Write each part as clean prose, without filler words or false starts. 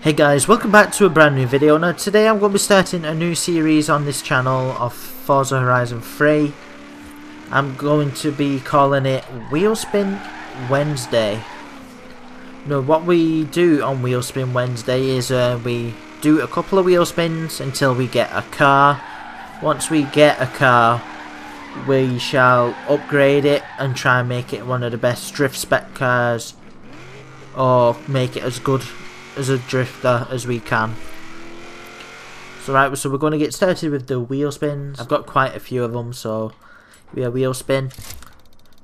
Hey guys, welcome back to a brand new video. Now today I'm going to be starting a new series on this channel of Forza Horizon 3. I'm going to be calling it Wheel Spin Wednesday. Now what we do on Wheel Spin Wednesday is we do a couple of wheel spins until we get a car. Once we get a car, we shall upgrade it and try and make it one of the best drift spec cars, or make it as good as a drifter as we can. So we're going to get started with the wheel spins. I've got quite a few of them, so we have wheel spin.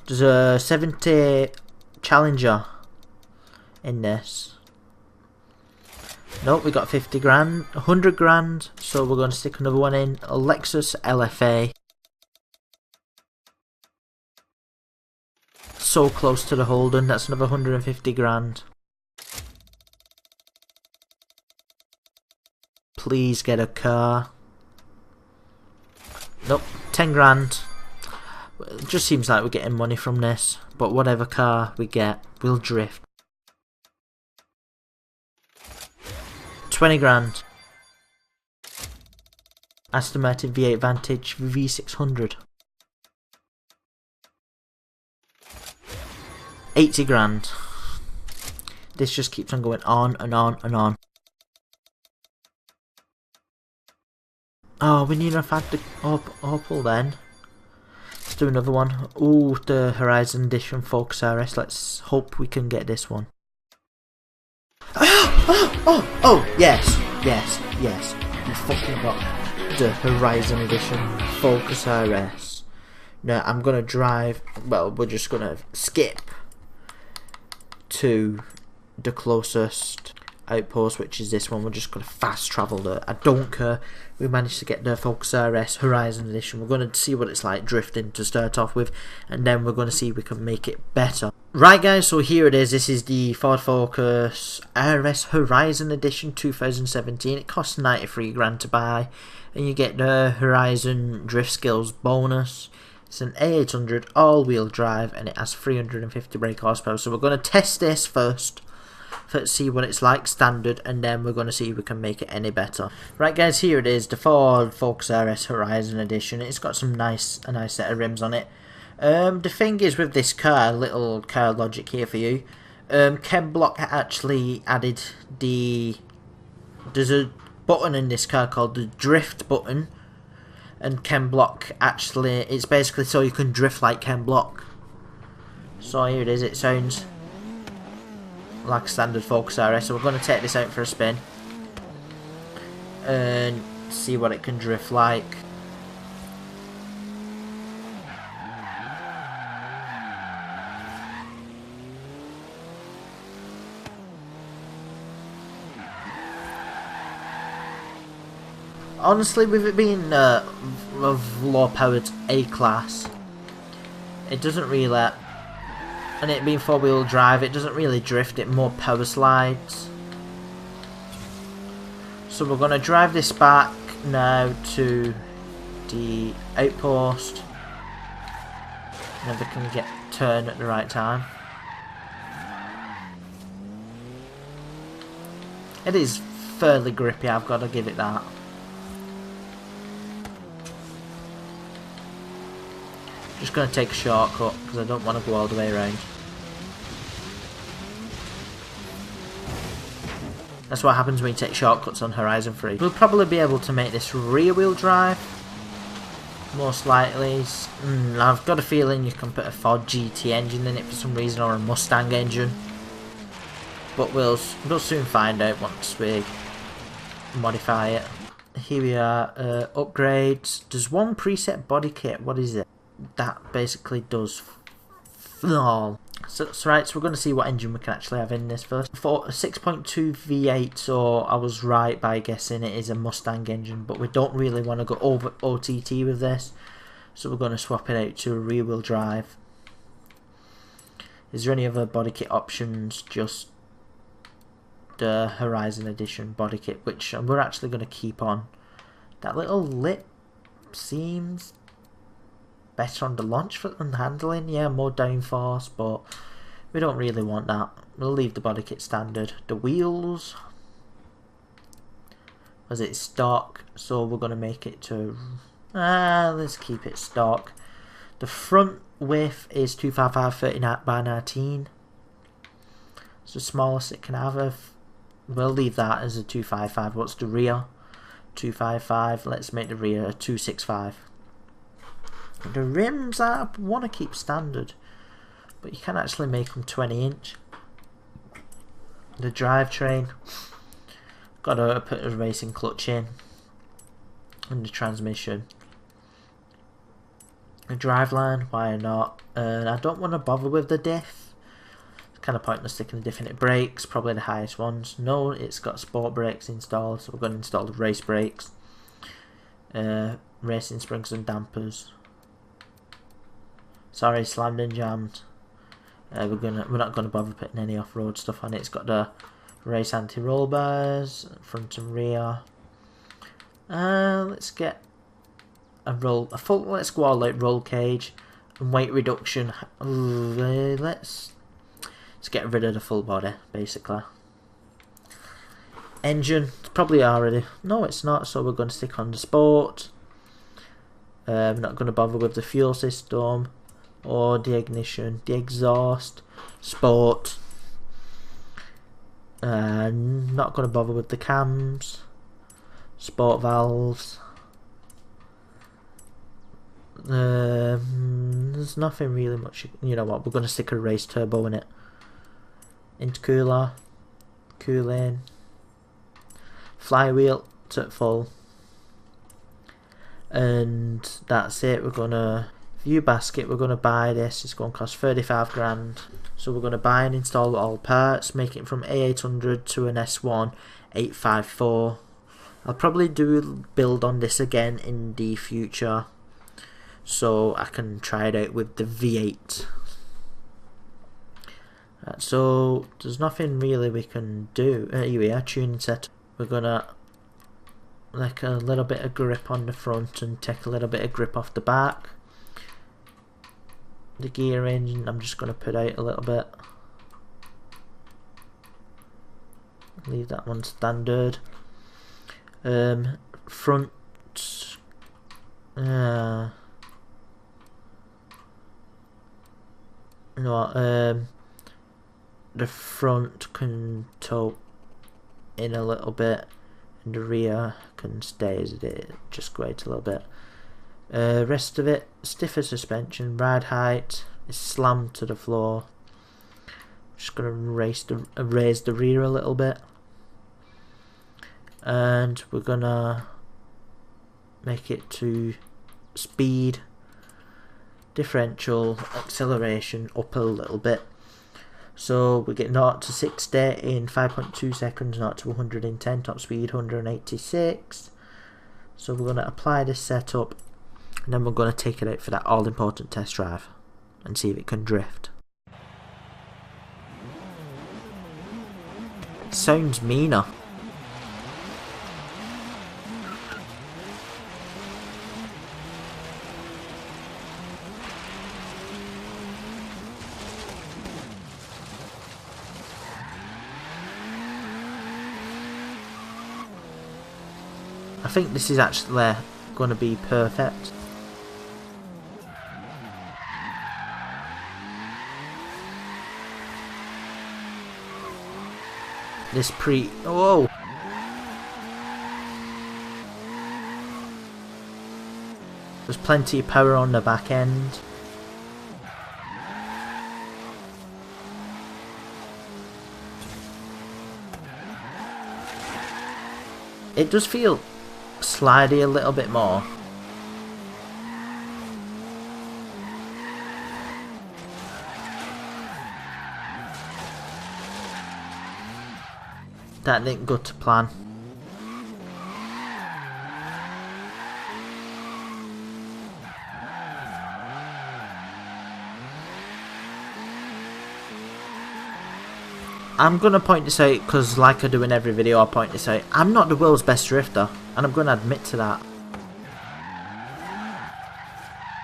There's a 70 Challenger in this. Nope, we got 50 grand, 100 grand, so we're going to stick another one in. A Lexus LFA. So close to the Holden, that's another 150 grand. Please get a car. Nope, 10 grand. It just seems like we're getting money from this, but whatever car we get, we'll drift. 20 grand. Aston Martin V8 Vantage V600. 80 grand. This just keeps on going on and on and on. Oh, we need to find the Opal then. Let's do another one. Ooh, the Horizon Edition Focus RS. Let's hope we can get this one. Oh, yes. We fucking got the Horizon Edition Focus RS. Now, I'm going to drive, well, we're just going to skip to the closest outpost, which is this one. We're just going to fast travel there. I don't care. We managed to get the Focus RS Horizon Edition. We're going to see what it's like drifting to start off with, and then we're going to see if we can make it better. Right guys, so here it is. This is the Ford Focus RS Horizon Edition 2017. It costs 93 grand to buy, and you get the Horizon Drift Skills bonus. It's an A800 all-wheel drive, and it has 350 brake horsepower. So we're going to test this first. Let's see what it's like standard, and then we're going to see if we can make it any better. Right guys, here it is, the Ford Focus RS Horizon Edition. It's got a nice set of rims on it. The thing is with this car, little car logic here for you. Ken Block actually added there's a button in this car called the drift button, and Ken Block actually, it's basically so you can drift like Ken Block. So here it is, it sounds like a standard Focus RS. So we're going to take this out for a spin and see what it can drift like. Honestly, with it being of low powered A class, it doesn't really, and it being 4-wheel drive, it doesn't really drift, it more power slides. So we're going to drive this back now to the outpost, and then we can get turn at the right time. It is fairly grippy, I've got to give it that. Just going to take a shortcut because I don't want to go all the way around. That's what happens when you take shortcuts on Horizon 3. We'll probably be able to make this rear wheel drive, most likely. I've got a feeling you can put a Ford GT engine in it for some reason, or a Mustang engine, but we'll soon find out once we modify it. Here we are, upgrades. There's one preset body kit. What is it? That basically does all. So we're going to see what engine we can actually have in this first. For a 6.2 V8, so I was right by guessing it is a Mustang engine, but we don't really want to go over OTT with this, so we're going to swap it out to a rear wheel drive. Is there any other body kit options? Just the Horizon Edition body kit, which we're actually going to keep on. That little lip seems better on the launch foot and handling, yeah, more downforce, but we don't really want that. We'll leave the body kit standard. The wheels, Was it stock? So we're going to make it to... let's keep it stock. The front width is 255 by 19. It's the smallest it can have. We'll leave that as a 255. What's the rear? 255. Let's make the rear a 265. The rims I want to keep standard, but you can actually make them 20-inch. The drivetrain, got to put a racing clutch in, and the transmission. The driveline, why not? I don't want to bother with the diff. It's kind of pointless sticking the diff in it. Brakes, probably the highest ones. No, it's got sport brakes installed, so we're going to install the race brakes. Racing springs and dampers. Sorry, slammed and jammed. We're not gonna bother putting any off-road stuff on it. It's got the race anti-roll bars, front and rear. Let's get let's go all out roll cage and weight reduction. Let's get rid of the full body basically. Engine, it's probably already, no it's not, so we're going to stick on the sport. We're not going to bother with the fuel system or the ignition, the exhaust, sport. Not going to bother with the cams, sport valves. There's nothing really much. You know what? We're going to stick a race turbo in it. Intercooler, cooling, flywheel to full, and that's it. We're gonna view basket. We're gonna buy this. It's going to cost 35 grand. So we're going to buy and install all parts, make it from A800 to an S1 854. I'll probably do a build on this again in the future, so I can try it out with the V8. Right, so there's nothing really we can do. Here we are, tuning set. We're gonna like a little bit of grip on the front and take a little bit of grip off the back. The gear engine, I'm just gonna put out a little bit. Leave that one standard. Front. You know what? The front can tow in a little bit, and the rear can stay as it is. Just go out a little bit. Rest of it, stiffer suspension, ride height is slammed to the floor. Just gonna raise the rear a little bit, and we're gonna make it to speed, differential, acceleration up a little bit. So we get 0 to 60 in 5.2 seconds, 0 to 110, top speed 186. So we're going to apply this setup, and then we're going to take it out for that all important test drive and see if it can drift. It sounds meaner. I think this is actually going to be perfect. This whoa! There's plenty of power on the back end. It does feel slidey a little bit more. That didn't go to plan. I'm going to point this out because, like I do in every video, I point this out. I'm not the world's best drifter, and I'm going to admit to that.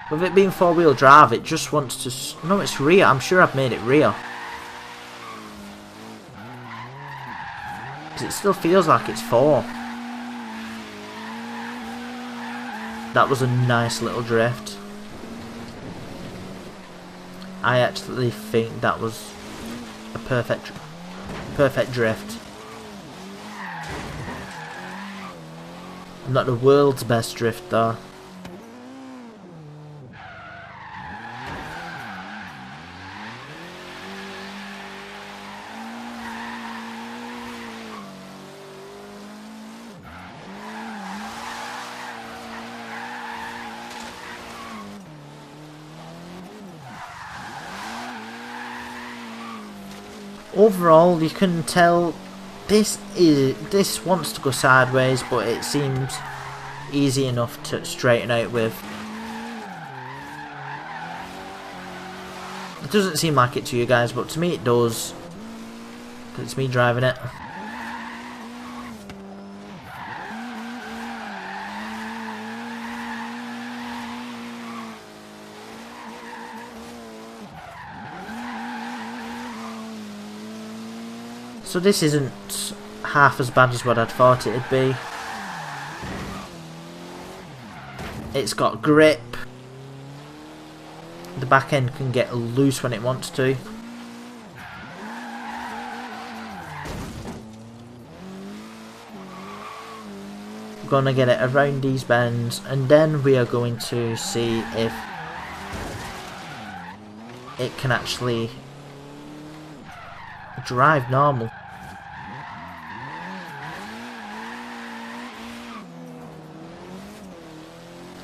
With it being 4-wheel drive, it just wants to... No, it's rear. I'm sure I've made it rear. Because it still feels like it's 4. That was a nice little drift. I actually think that was a perfect drift. I'm not the world's best drifter. Overall, you can tell this wants to go sideways, but it seems easy enough to straighten out with. It doesn't seem like it to you guys, but to me it does. It's me driving it. So this isn't half as bad as what I'd thought it'd be. It's got grip. The back end can get loose when it wants to. We're going to get it around these bends, and then we are going to see if it can actually drive normal.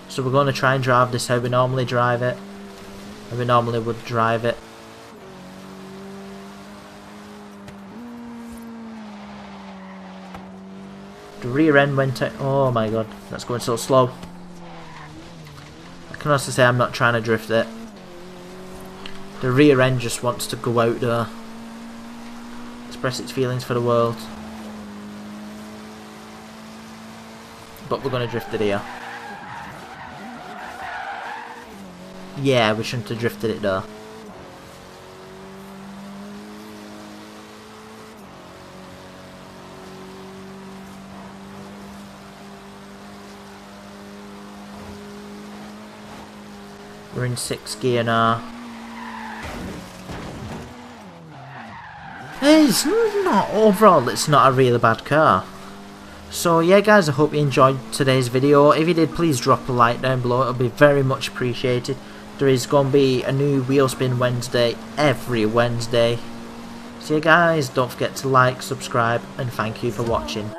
So we're going to try and drive this how we normally drive it. How we normally would drive it. The rear end went out. Oh my god, that's going so slow. I can also say I'm not trying to drift it. The rear end just wants to go out there. Express its feelings for the world. But we're going to drift it here. Yeah, we shouldn't have drifted it though. We're in 6th gear now. It's not, overall it's not a really bad car. So yeah guys, I hope you enjoyed today's video. If you did, please drop a like down below, it'll be very much appreciated. There is going to be a new Wheel Spin Wednesday every Wednesday. So yeah guys, don't forget to like, subscribe, and thank you for watching.